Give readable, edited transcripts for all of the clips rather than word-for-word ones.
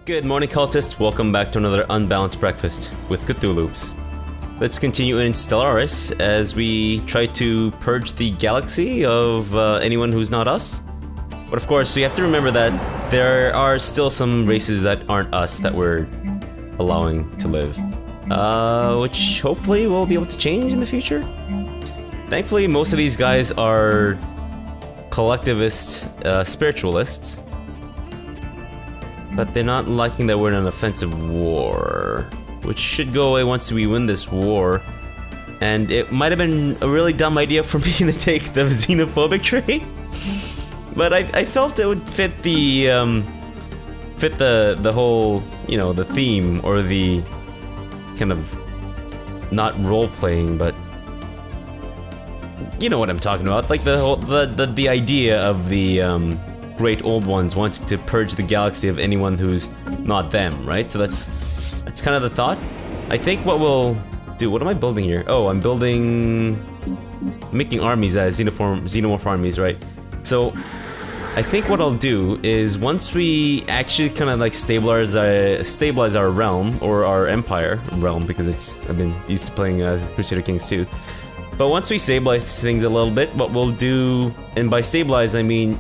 Good morning, cultists. Welcome back to another Unbalanced Breakfast with Cthulhu's. Let's continue in Stellaris as we try to purge the galaxy of anyone who's not us. But of course, we have to remember that there are still some races that aren't us that we're allowing to live. Which hopefully we'll be able to change in the future. Thankfully, most of these guys are collectivist spiritualists. But they're not liking that we're in an offensive war, which should go away once we win this war. And it might have been a really dumb idea for me to take the xenophobic trait, but I felt it would fit the whole, you know, the theme, or the kind of not role playing, but you know what I'm talking about, like the whole the idea of the great old ones wanting to purge the galaxy of anyone who's not them, right? So that's kind of the thought. I think what we'll do, what am I building here? Oh, I'm making armies as xenomorph armies, right? So I think what I'll do is, once we actually kind of like stabilize our realm, or our empire realm, because I've been used to playing Crusader Kings 2. But once we stabilize things a little bit, what we'll do, and by stabilize I mean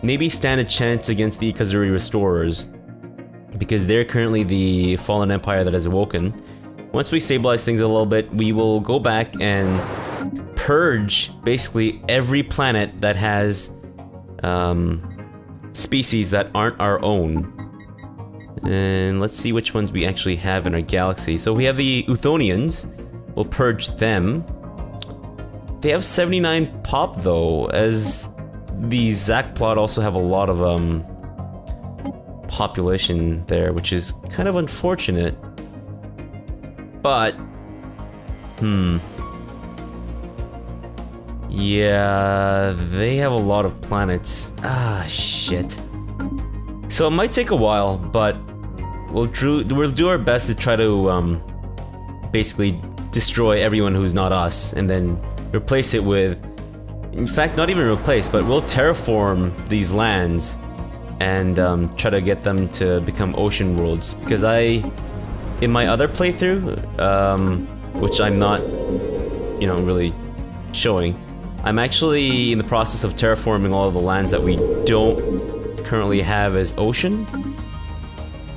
maybe stand a chance against the Ikazuri Restorers, because they're currently the fallen empire that has awoken. Once we stabilize things a little bit, we will go back and purge basically every planet that has species that aren't our own. And let's see which ones we actually have in our galaxy. So we have the Uthonians. We'll purge them. They have 79 pop though, as the Zac plot also have a lot of population there, which is kind of unfortunate. But yeah, they have a lot of planets. Ah, shit. So it might take a while, but we'll do our best to try to basically destroy everyone who's not us, and then replace it with, in fact, not even replace, but we'll terraform these lands and try to get them to become ocean worlds. Because in my other playthrough, which I'm not, you know, really showing, I'm actually in the process of terraforming all of the lands that we don't currently have as ocean.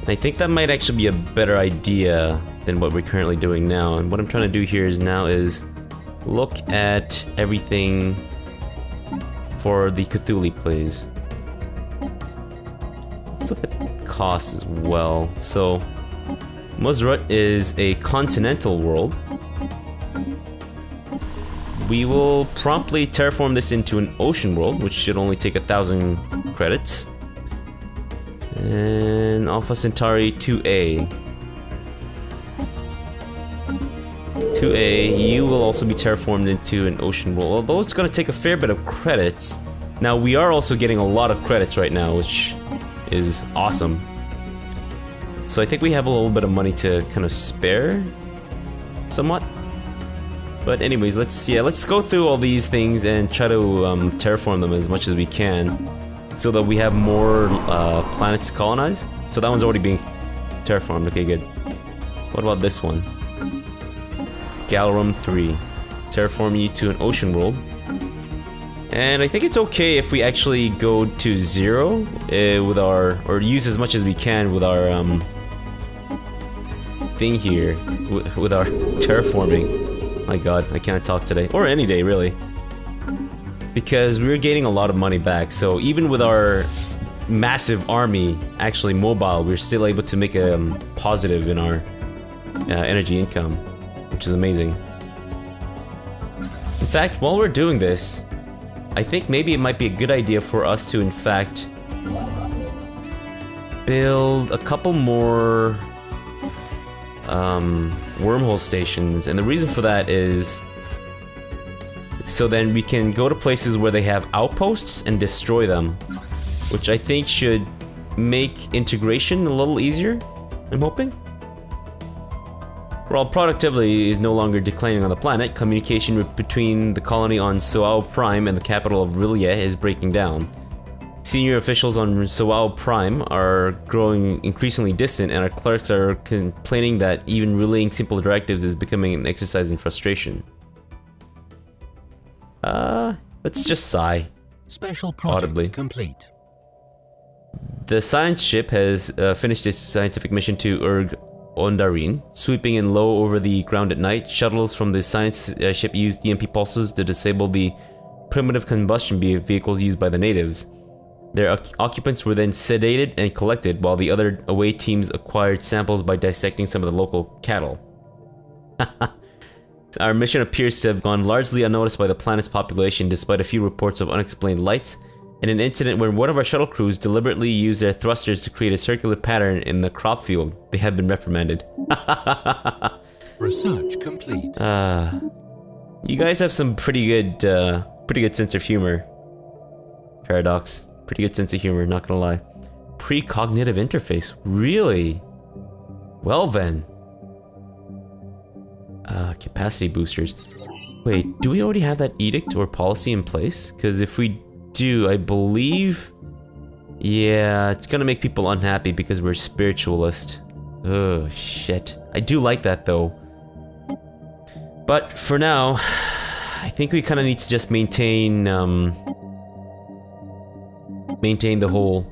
I think that might actually be a better idea than what we're currently doing now. And what I'm trying to do here is look at everything for the Cthulhu plays. Let's look at costs as well. So Muzrut is a continental world. We will promptly terraform this into an ocean world, which should only take 1,000 credits. And Alpha Centauri 2A. 2A, you will also be terraformed into an ocean world, although it's going to take a fair bit of credits. Now, we are also getting a lot of credits right now, which is awesome. So I think we have a little bit of money to kind of spare, somewhat. But anyways, let's go through all these things and try to terraform them as much as we can, so that we have more planets to colonize. So that one's already being terraformed. Okay, good. What about this one? Galrum 3. Terraform you to an ocean world. And I think it's okay if we actually go to 0 with our, or use as much as we can with our thing here, with our terraforming. My god, I can't talk today, or any day really, because we're gaining a lot of money back. So even with our massive army actually mobile, we're still able to make a positive in our energy income, which is amazing. In fact, while we're doing this, I think maybe it might be a good idea for us to, in fact, build a couple more wormhole stations. And the reason for that is so then we can go to places where they have outposts and destroy them, which I think should make integration a little easier, I'm hoping. While productivity is no longer declining on the planet, communication between the colony on Soao Prime and the capital of R'lyeh is breaking down. Senior officials on Sewao Prime are growing increasingly distant, and our clerks are complaining that even relaying simple directives is becoming an exercise in frustration. Let's just sigh. Special project audibly. complete. The science ship has finished its scientific mission to Ondarin, sweeping in low over the ground at night. Shuttles from the science ship used EMP pulses to disable the primitive combustion vehicles used by the natives. Their occupants were then sedated and collected, while the other away teams acquired samples by dissecting some of the local cattle. Our mission appears to have gone largely unnoticed by the planet's population, despite a few reports of unexplained lights, and an incident where one of our shuttle crews deliberately used their thrusters to create a circular pattern in the crop field. They have been reprimanded. Research complete. You guys have some pretty good sense of humor. Paradox. Pretty good sense of humor, not gonna lie. Precognitive interface. Really? Well then. Capacity boosters. Wait, do we already have that edict or policy in place? Because if we do, I believe... Yeah, it's gonna make people unhappy because we're spiritualist. Oh, shit. I do like that, though. But for now, I think we kind of need to just maintain the whole,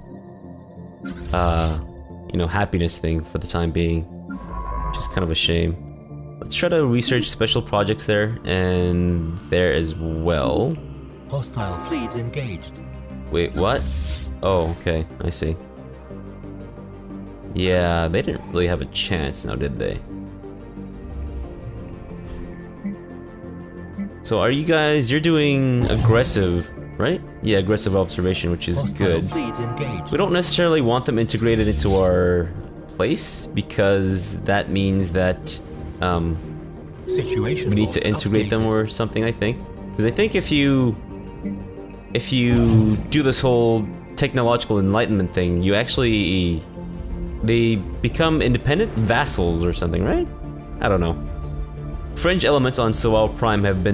you know, happiness thing for the time being. Which is kind of a shame. Let's try to research special projects there, and there as well. Hostile fleet engaged. Wait, what? Oh, okay, I see. Yeah, they didn't really have a chance now, did they? So are you guys, you're doing aggressive, right? Yeah, aggressive observation, which is good. Fleet engaged. We don't necessarily want them integrated into our place, because that means that Situation we need to integrate them or something, I think. Because I think if you do this whole technological enlightenment thing, you actually... they become independent vassals or something, right? I don't know. Fringe elements on Sewao Prime have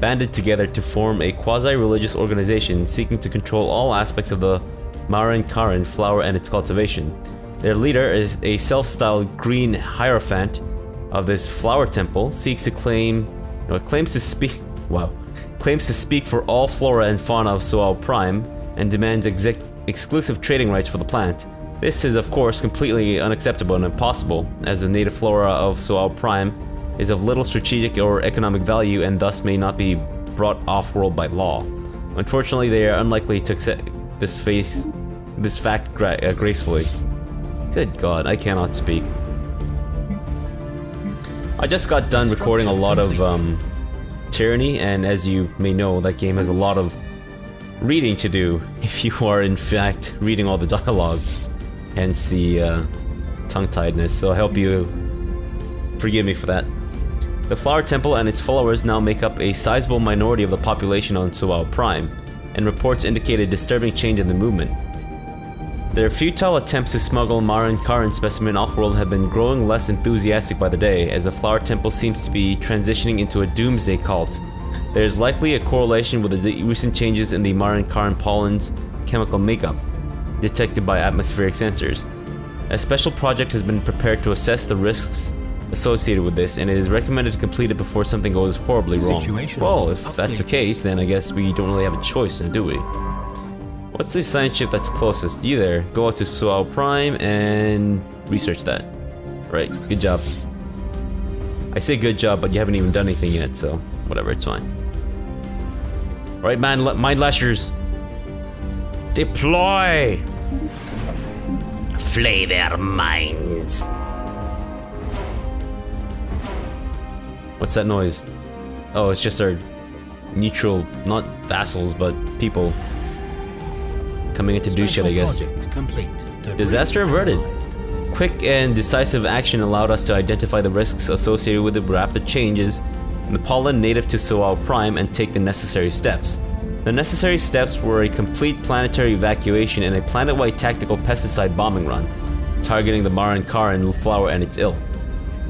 banded together to form a quasi-religious organization seeking to control all aspects of the Maran Karan flower and its cultivation. Their leader is a self-styled green hierophant of this flower temple, claims to speak for all flora and fauna of Sewao Prime, and demands exclusive trading rights for the plant. This is of course completely unacceptable and impossible, as the native flora of Sewao Prime is of little strategic or economic value and thus may not be brought off-world by law. Unfortunately, they are unlikely to accept this fact gracefully. Good God, I cannot speak. I just got done recording a lot of Tyranny, and as you may know, that game has a lot of reading to do if you are in fact reading all the dialogue, hence the tongue-tiedness, so I hope you forgive me for that. The Flower Temple and its followers now make up a sizable minority of the population on Sewao Prime, and reports indicate a disturbing change in the movement. Their futile attempts to smuggle Maran Karan specimen off-world have been growing less enthusiastic by the day, as the Flower Temple seems to be transitioning into a doomsday cult. There is likely a correlation with the recent changes in the Maran Karan pollen's chemical makeup, detected by atmospheric sensors. A special project has been prepared to assess the risks associated with this, and it is recommended to complete it before something goes horribly wrong. Well, if that's the case, then I guess we don't really have a choice, do we? What's the science ship that's closest? You there. Go out to Sewao Prime and research that. Right, good job. I say good job, but you haven't even done anything yet, so whatever, it's fine. Right, man, mind lashers. Deploy! Flay their minds. What's that noise? Oh, it's just our neutral, not vassals, but people coming in to do shit, I guess. Disaster averted. Quick and decisive action allowed us to identify the risks associated with the rapid changes in the pollen native to Sewao Prime and take the necessary steps. The necessary steps were a complete planetary evacuation and a planet-wide tactical pesticide bombing run, targeting the Maran Karan flower and its ilk.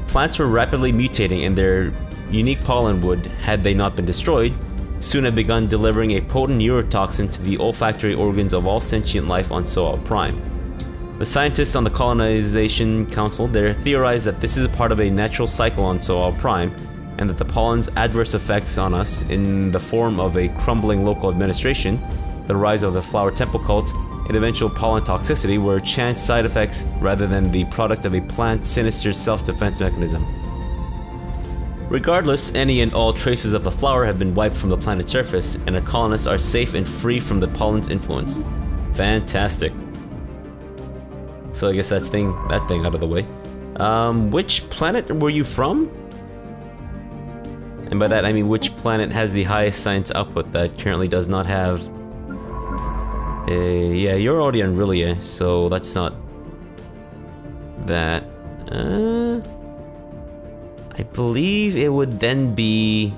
Plants were rapidly mutating, and their unique pollen would, had they not been destroyed, soon had begun delivering a potent neurotoxin to the olfactory organs of all sentient life on Soal Prime. The scientists on the Colonization Council there theorized that this is a part of a natural cycle on Soal Prime, and that the pollen's adverse effects on us in the form of a crumbling local administration, the rise of the flower temple cult, and eventual pollen toxicity were chance side effects rather than the product of a plant's sinister self-defense mechanism. Regardless, any and all traces of the flower have been wiped from the planet's surface, and our colonists are safe and free from the pollen's influence. Fantastic. So I guess that thing out of the way. Which planet were you from? And by that I mean which planet has the highest science output that currently does not have... yeah, you're already on R'lyeh, so that's not... that... I believe it would then be...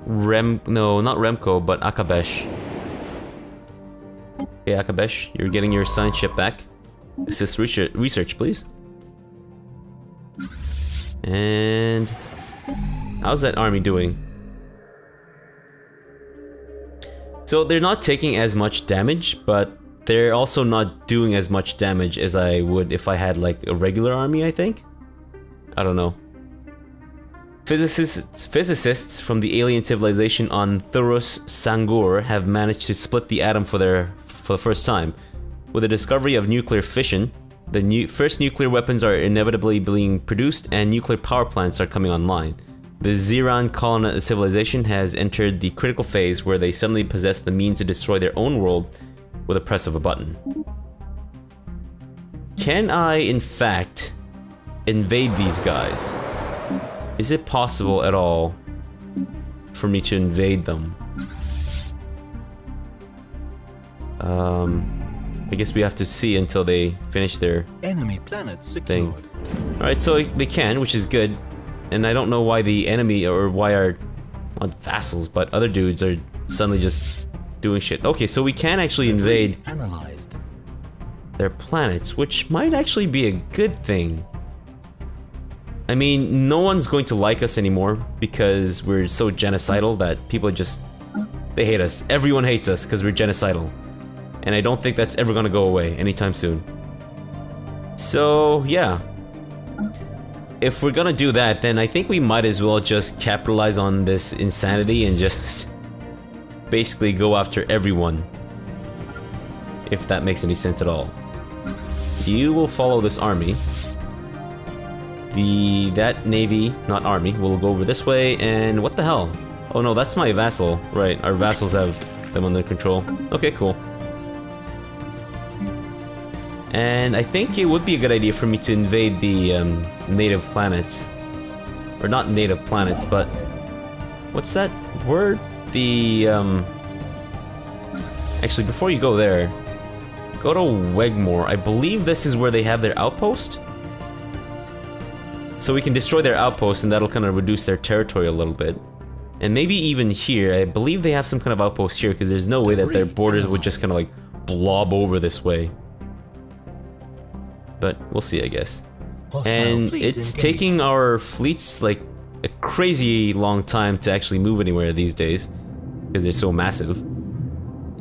no, not Remco, but Akabesh. Okay, Akabesh, you're getting your science ship back. Assist research, please. And... how's that army doing? So they're not taking as much damage, but they're also not doing as much damage as I would if I had like a regular army, I think? I don't know. Physicists from the alien civilization on Thurus Sangur have managed to split the atom for the first time. With the discovery of nuclear fission, the first nuclear weapons are inevitably being produced and nuclear power plants are coming online. The Ziran colonist civilization has entered the critical phase where they suddenly possess the means to destroy their own world with a press of a button. Can I, in fact, invade these guys? Is it possible at all for me to invade them? I guess we have to see until they finish their Enemy planet thing. secured. Alright, so they can, which is good. And I don't know why the enemy, or why our, not vassals, but other dudes are suddenly just doing shit. Okay, so we can actually invade Analyzed. their planets, which might actually be a good thing. I mean, no one's going to like us anymore because we're so genocidal that people just... they hate us. Everyone hates us because we're genocidal. And I don't think that's ever gonna go away anytime soon. So, yeah. If we're gonna do that, then I think we might as well just capitalize on this insanity and just basically go after everyone. If that makes any sense at all. You will follow this army. That navy, not army, will go over this way, and what the hell? Oh no, that's my vassal. Right, our vassals have them under control. Okay, cool. And I think it would be a good idea for me to invade the native planets. Or not native planets, but... what's that word? The, actually, before you go there, go to Wegmore. I believe this is where they have their outpost? So we can destroy their outpost and that'll kind of reduce their territory a little bit. And maybe even here, I believe they have some kind of outpost here because there's no way that their borders would just kind of like blob over this way. But we'll see, I guess. And it's taking our fleets like a crazy long time to actually move anywhere these days because they're so massive.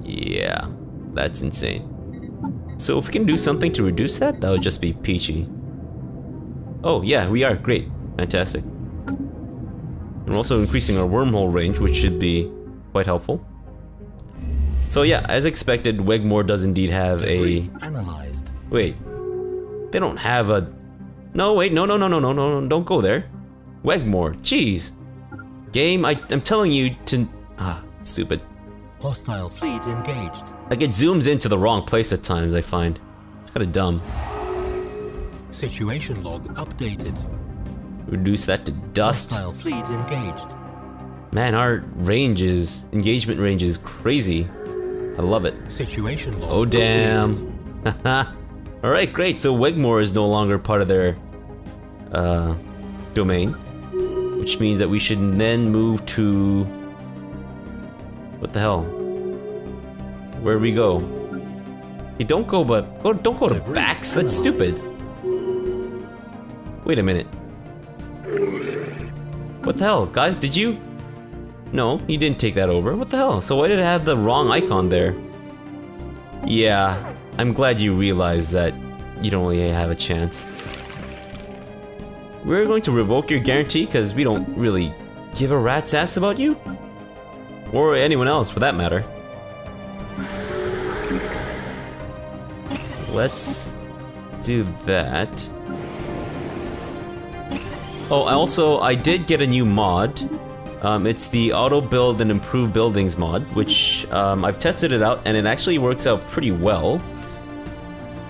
Yeah, that's insane. So if we can do something to reduce that, that would just be peachy. Oh yeah, we are. Great. Fantastic. And we're also increasing our wormhole range, which should be quite helpful. So yeah, as expected, Wegmore does indeed have a... Analyzed. Wait. They don't have a... No, wait, no, don't go there. Wegmore, jeez. Game, I'm telling you to... Ah, stupid. Hostile fleet engaged. Like, it zooms into the wrong place at times, I find. It's kinda dumb. Situation log updated. Reduce that to dust. Hostile fleet engaged. Man, our engagement range is crazy. I love it. Situation log. Oh, damn. Haha. Alright, great. So Wegmore is no longer part of their domain. Which means that we should then move to... what the hell? Where we go? Hey, don't go to Bax. That's stupid. Wait a minute. What the hell, guys? Did you... No, you didn't take that over. What the hell? So why did it have the wrong icon there? Yeah, I'm glad you realized that you don't really have a chance. We're going to revoke your guarantee because we don't really give a rat's ass about you. Or anyone else, for that matter. Let's do that. Oh, also, I did get a new mod. It's the auto build and improve buildings mod, which I've tested it out and it actually works out pretty well.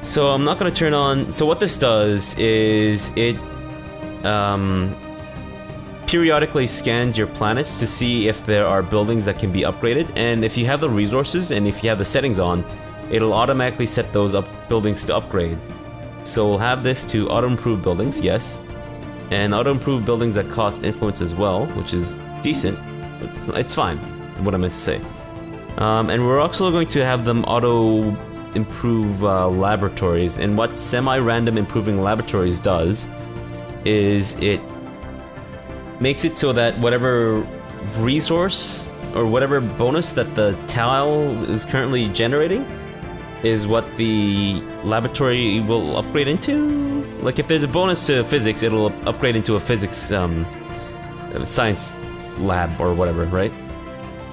So I'm not gonna turn on. So what this does is it periodically scans your planets to see if there are buildings that can be upgraded, and if you have the resources and if you have the settings on, it'll automatically set those buildings to upgrade. So we'll have this to auto improve buildings, yes, and auto improve buildings that cost influence as well, which is decent. It's fine, what I meant to say. And we're also going to have them auto improve laboratories, and what semi-random improving laboratories does is it makes it so that whatever resource or whatever bonus that the tile is currently generating is what the laboratory will upgrade into. Like if there's a bonus to physics, it'll upgrade into a physics science lab or whatever, right?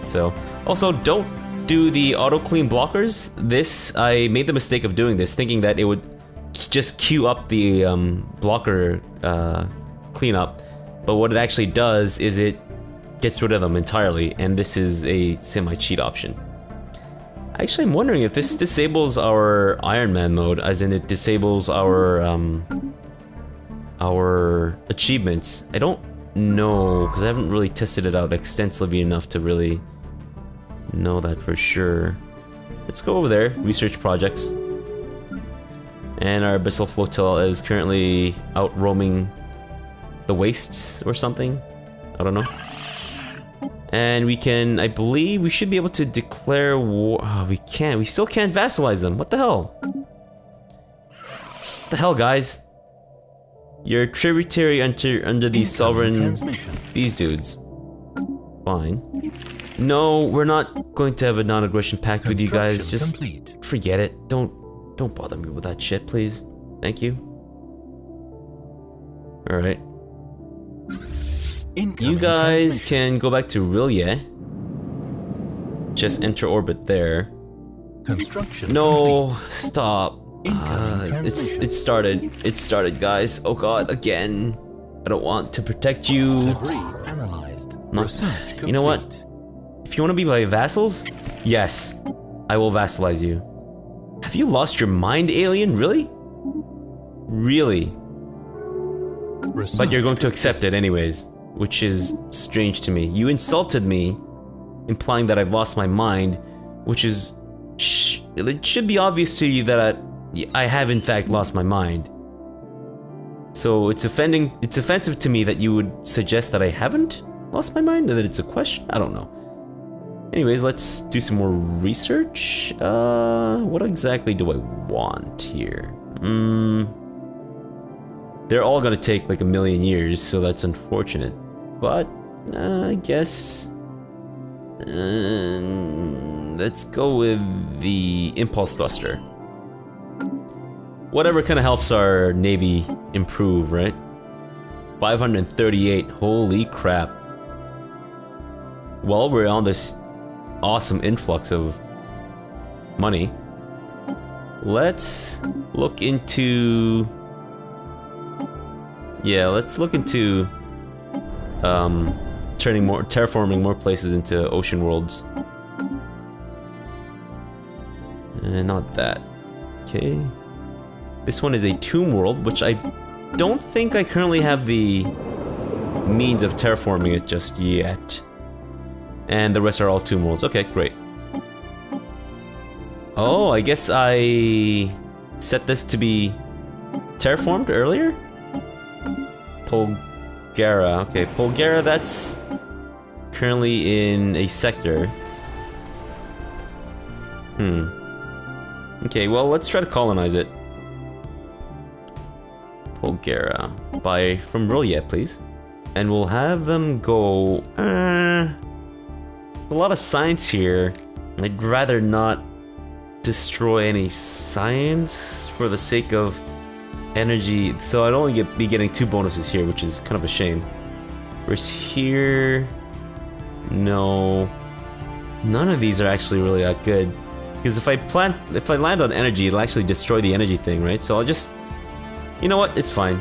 So also don't do the auto clean blockers. This, I made the mistake of doing this thinking that it would just queue up the blocker cleanup, but what it actually does is it gets rid of them entirely, and this is a semi-cheat option. Actually, I'm wondering if this disables our Iron Man mode, as in it disables our achievements. I don't know, because I haven't really tested it out extensively enough to really know that for sure. Let's go over there, research projects. And our Abyssal Flotilla is currently out roaming the wastes or something. I don't know. And we can, I believe we should be able to declare war. Oh, we can't. We still can't vassalize them. What the hell? What the hell, guys? You're tributary under these sovereign... These dudes. Fine. No, we're not going to have a non-aggression pact with you guys. Just forget it. Don't bother me with that shit, please. Thank you. Alright. You guys can go back to R'lyeh. Just enter orbit there. Construction no, complete. Stop. It started, guys. Oh god, again. I don't want to protect you. Debris analyzed. Research you know what? complete. If you want to be my vassals, yes, I will vassalize you. Have you lost your mind, alien? Really? Really? Research But you're going to accept it anyways, which is strange to me. You insulted me, implying that I've lost my mind, which is... it should be obvious to you that I have in fact lost my mind. So it's offensive to me that you would suggest that I haven't lost my mind, or that it's a question? I don't know. Anyways, let's do some more research. What exactly do I want here? They're all gonna take like 1,000,000 years, so that's unfortunate. But, I guess... let's go with the impulse thruster. Whatever kind of helps our navy improve, right? 538, holy crap. While we're on this awesome influx of money, let's look into... yeah, let's look into terraforming more places into ocean worlds. Not that. Okay. This one is a tomb world, which I don't think I currently have the means of terraforming it just yet. And the rest are all tomb worlds. Okay, great. Oh, I guess I set this to be terraformed earlier? Polgara. Okay, Polgara, that's currently in a sector. Okay, well, let's try to colonize it. Polgara. From R'lyeh, please. And we'll have them go... A lot of science here. I'd rather not destroy any science for the sake of energy. So I'd only be getting 2 bonuses here, which is kind of a shame. Whereas here... No. None of these are actually really that good. Because if I land on energy, it'll actually destroy the energy thing, right? So I'll just... You know what? It's fine.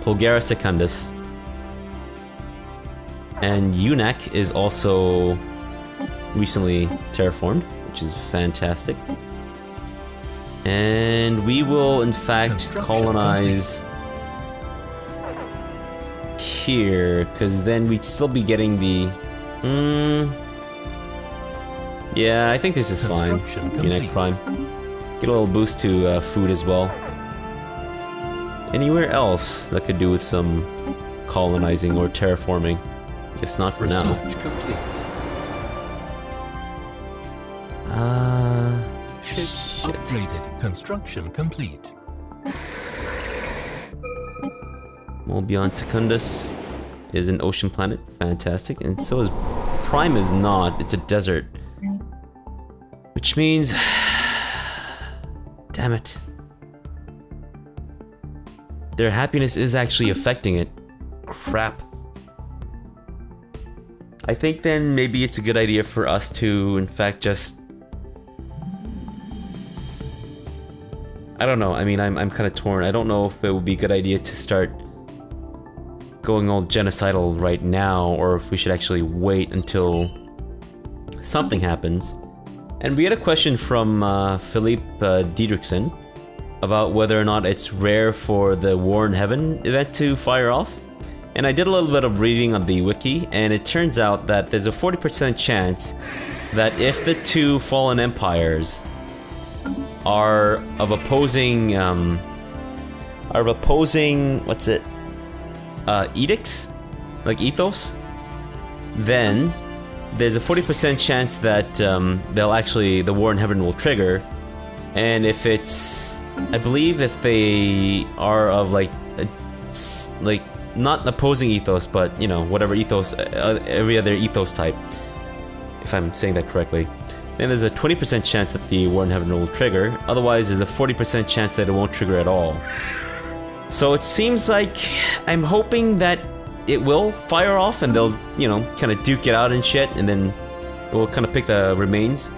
Pulgara Secundus. And Unac is also recently terraformed, which is fantastic. And we will, in fact, colonize here, because then we'd still be getting the... Yeah, I think this is fine. Unac Prime. Get a little boost to food as well. Anywhere else that could do with some colonizing or terraforming? Guess not for now. Ships upgraded. Construction complete. Beyond Secundus is an ocean planet. Fantastic. And so is Prime is not. It's a desert. Which means... Damn it. Their happiness is actually affecting it. Crap. I think then maybe it's a good idea for us to, in fact, just... I don't know. I mean, I'm kind of torn. I don't know if it would be a good idea to start going all genocidal right now, or if we should actually wait until something happens. And we had a question from Philippe Diedrichsen about whether or not it's rare for the War in Heaven event to fire off. And I did a little bit of reading on the wiki, and it turns out that there's a 40% chance that if the 2 fallen empires are of opposing, what's it? Edicts? Like ethos? Then there's a 40% chance that the War in Heaven will trigger. And if it's, I believe if they are of like not opposing ethos, but you know, whatever ethos, every other ethos type, if I'm saying that correctly, then there's a 20% chance that the War in Heaven will trigger. Otherwise, there's a 40% chance that it won't trigger at all. So it seems like I'm hoping that it will fire off and they'll, you know, kind of duke it out and shit, and then we'll kind of pick the remains.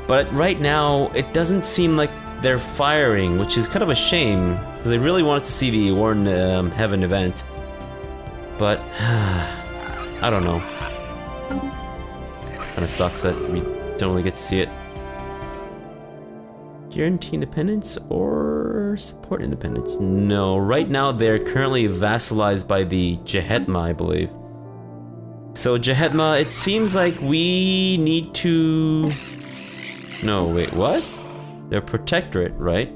But right now, it doesn't seem like they're firing, which is kind of a shame, because I really wanted to see the War in Heaven event. But, I don't know. Kinda sucks that we don't really get to see it. Guarantee independence or support independence? No, right now they're currently vassalized by the Jehetma, I believe. So Jehetma, it seems like we need to... No, wait, what? They're protectorate, right?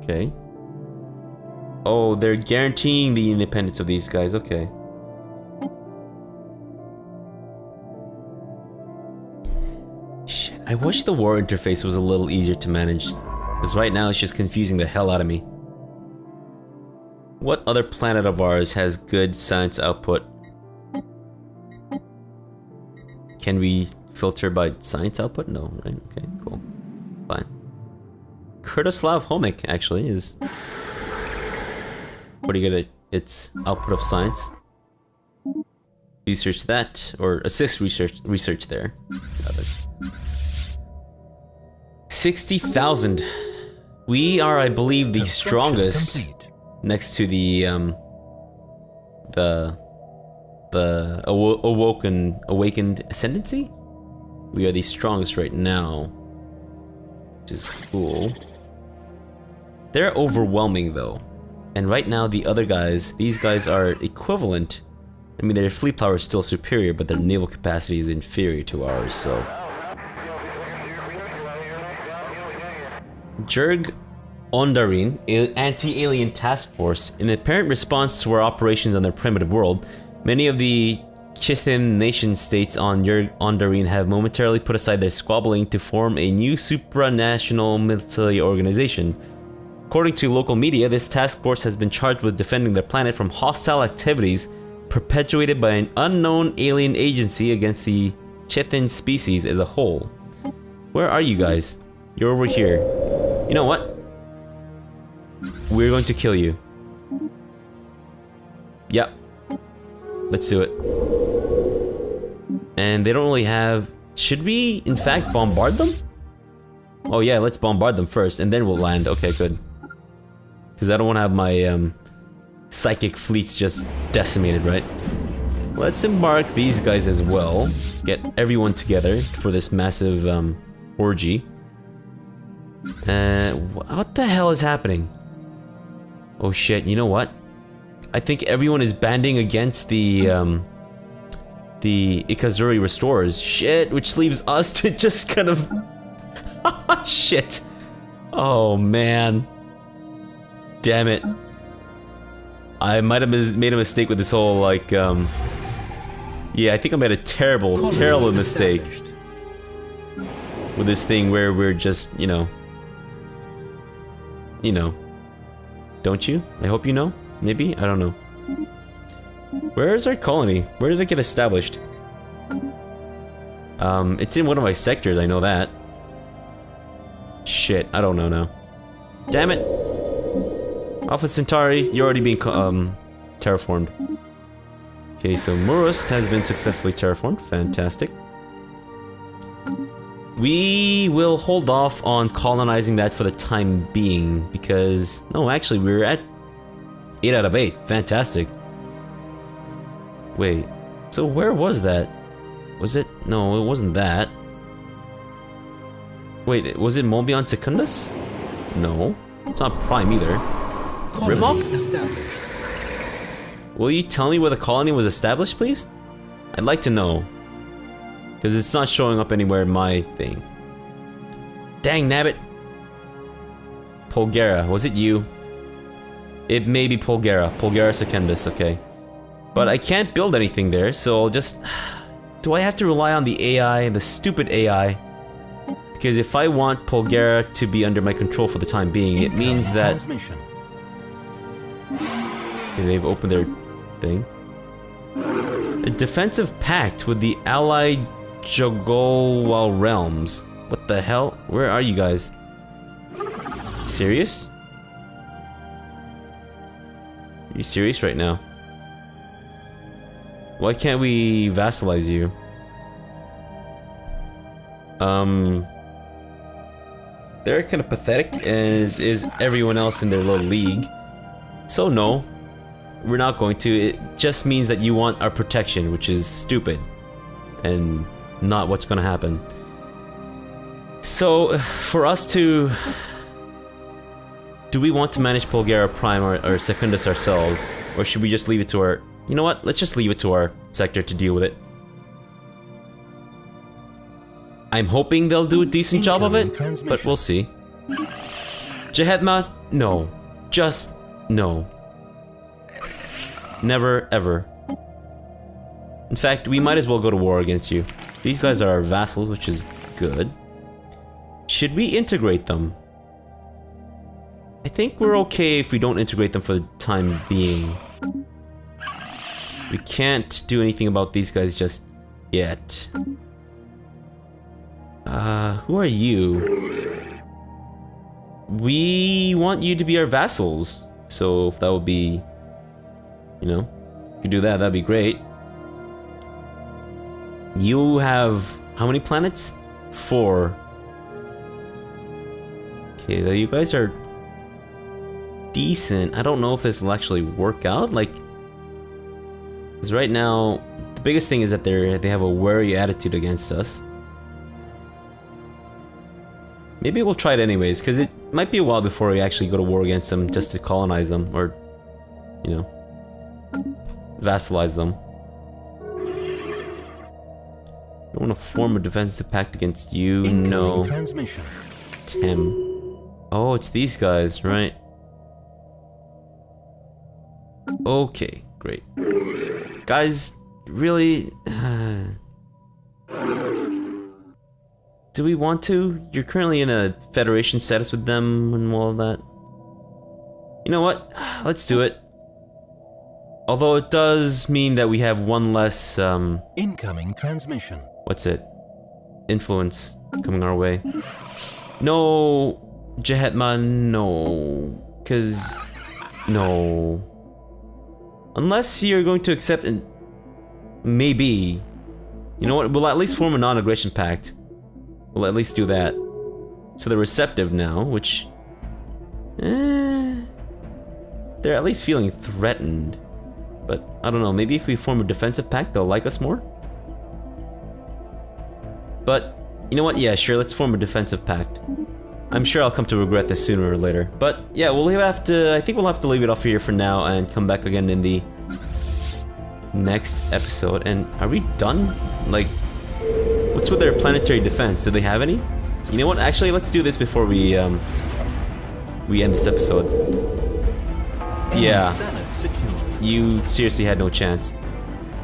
Okay. Oh, they're guaranteeing the independence of these guys, okay. Shit, I wish the war interface was a little easier to manage. Because right now it's just confusing the hell out of me. What other planet of ours has good science output? Can we filter by science output? No, right? Okay, cool. Fine. Kurtoslav Homik actually is pretty good at its output of science. Research that, or assist research there. 60,000. We are, I believe, the strongest next to the awakened ascendancy. We are the strongest right now, which is cool. They're overwhelming though, and right now the other guys, these guys are equivalent. I mean, their fleet power is still superior, but their naval capacity is inferior to ours, so. Jurg Ondarin, anti-alien task force. In apparent response to our operations on their primitive world, many of the Chithin nation states on Jurg Ondarin have momentarily put aside their squabbling to form a new supranational military organization. According to local media, this task force has been charged with defending their planet from hostile activities perpetuated by an unknown alien agency against the Chithan species as a whole. Where are you guys? You're over here. You know what? We're going to kill you. Yep. Let's do it. And they don't really have... Should we, in fact, bombard them? Oh yeah, let's bombard them first, and then we'll land. Okay, good. Because I don't want to have my psychic fleets just decimated, right? Let's embark these guys as well. Get everyone together for this massive orgy. What the hell is happening? Oh shit, you know what? I think everyone is banding against the Ikazuri Restorers. Shit, which leaves us to just kind of... Shit. Oh man. Damn it. I might have made a mistake with this whole, like, yeah, I think I made a terrible mistake with this thing where we're just, you know. Don't you? I hope you know? Maybe? I don't know. Where is our colony? Where did it get established? It's in one of my sectors, I know that. Shit, I don't know now. Damn it! Alpha Centauri, you're already being terraformed. Okay, so Murust has been successfully terraformed. Fantastic. We will hold off on colonizing that for the time being, because... No, actually, we're at 8 out of 8. Fantastic. Wait, so where was that? Was it? No, it wasn't that. Wait, was it Mobion Secundus? No, it's not Prime either. Rimok? Established. Will you tell me where the colony was established, please? I'd like to know. Because it's not showing up anywhere in my thing. Dang nabbit! Polgara, was it you? It may be Polgara. Polgara Secundus, okay. But I can't build anything there, so I'll just... Do I have to rely on the AI, the stupid AI? Because if I want Polgara to be under my control for the time being, it means that... Okay, they've opened their thing. A defensive pact with the allied Jogolwal realms. What the hell? Where are you guys? Serious? Are you serious right now? Why can't we vassalize you? They're kind of pathetic, as is everyone else in their little league. So no, we're not going to. It just means that you want our protection, which is stupid. And not what's gonna happen. So, for us to... Do we want to manage Polgara Prime or Secundus ourselves? Or should we just leave it to our... You know what? Let's just leave it to our sector to deal with it. I'm hoping they'll do a decent job of it, but we'll see. Jehetma? No. Just no. Never, ever. In fact, we might as well go to war against you. These guys are our vassals, which is good. Should we integrate them? I think we're okay if we don't integrate them for the time being. We can't do anything about these guys just yet. Who are you? We want you to be our vassals. So if that would be... You know, if you do that, that'd be great. You have... How many planets? 4. Okay, you guys are... decent. I don't know if this will actually work out, like... Because right now, the biggest thing is that they have a wary attitude against us. Maybe we'll try it anyways, because it might be a while before we actually go to war against them, just to colonize them, or... You know... vassalize them. I don't want to form a defensive pact against you, no. Tim. Oh, it's these guys, right? Okay, great. Guys, really? Do we want to? You're currently in a federation status with them and all of that. You know what? Let's do it. Although it does mean that we have one less, Incoming transmission. what's it? Influence coming our way. No, Jehetman, no. Because, no. Unless you're going to accept it, maybe. You know what, we'll at least form a non-aggression pact. We'll at least do that. So they're receptive now, which... they're at least feeling threatened. But, I don't know, maybe if we form a defensive pact, they'll like us more? But, you know what, yeah, sure, let's form a defensive pact. I'm sure I'll come to regret this sooner or later. But, yeah, we'll have to, I think we'll have to leave it off here for now and come back again in the next episode. And are we done? Like, what's with their planetary defense? Do they have any? You know what, actually, let's do this before we end this episode. Yeah. You seriously had no chance.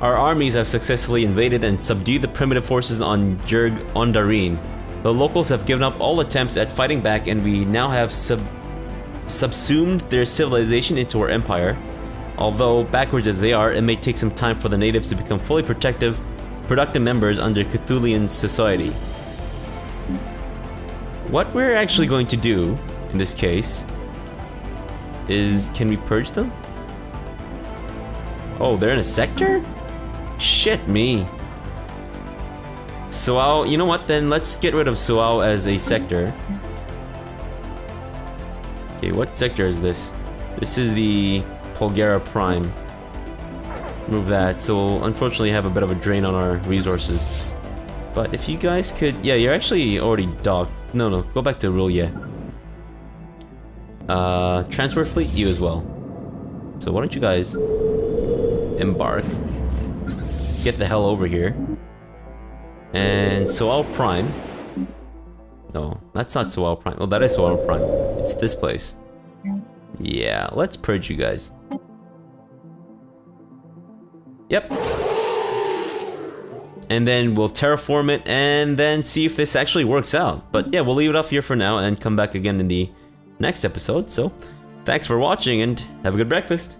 Our armies have successfully invaded and subdued the primitive forces on Jurg Ondarine. The locals have given up all attempts at fighting back, and we now have subsumed their civilization into our empire. Although backwards as they are, it may take some time for the natives to become fully productive members under Cthulian society. What we're actually going to do in this case is, can we purge them? Oh, they're in a sector? Shit me. Suao, you know what then, let's get rid of Suao as a sector. Okay, what sector is this? This is the Polgara Prime. Move that, so we'll unfortunately have a bit of a drain on our resources. But if you guys could, yeah, you're actually already docked. No, go back to R'lyeh. Transfer fleet, you as well. So why don't you guys embark, get the hell over here. And Suao Prime. No, that's not Suao Prime. Oh, that is Suao Prime. It's this place. Yeah, let's purge you guys. Yep. And then we'll terraform it and then see if this actually works out. But yeah, we'll leave it off here for now and come back again in the next episode. So, thanks for watching and have a good breakfast.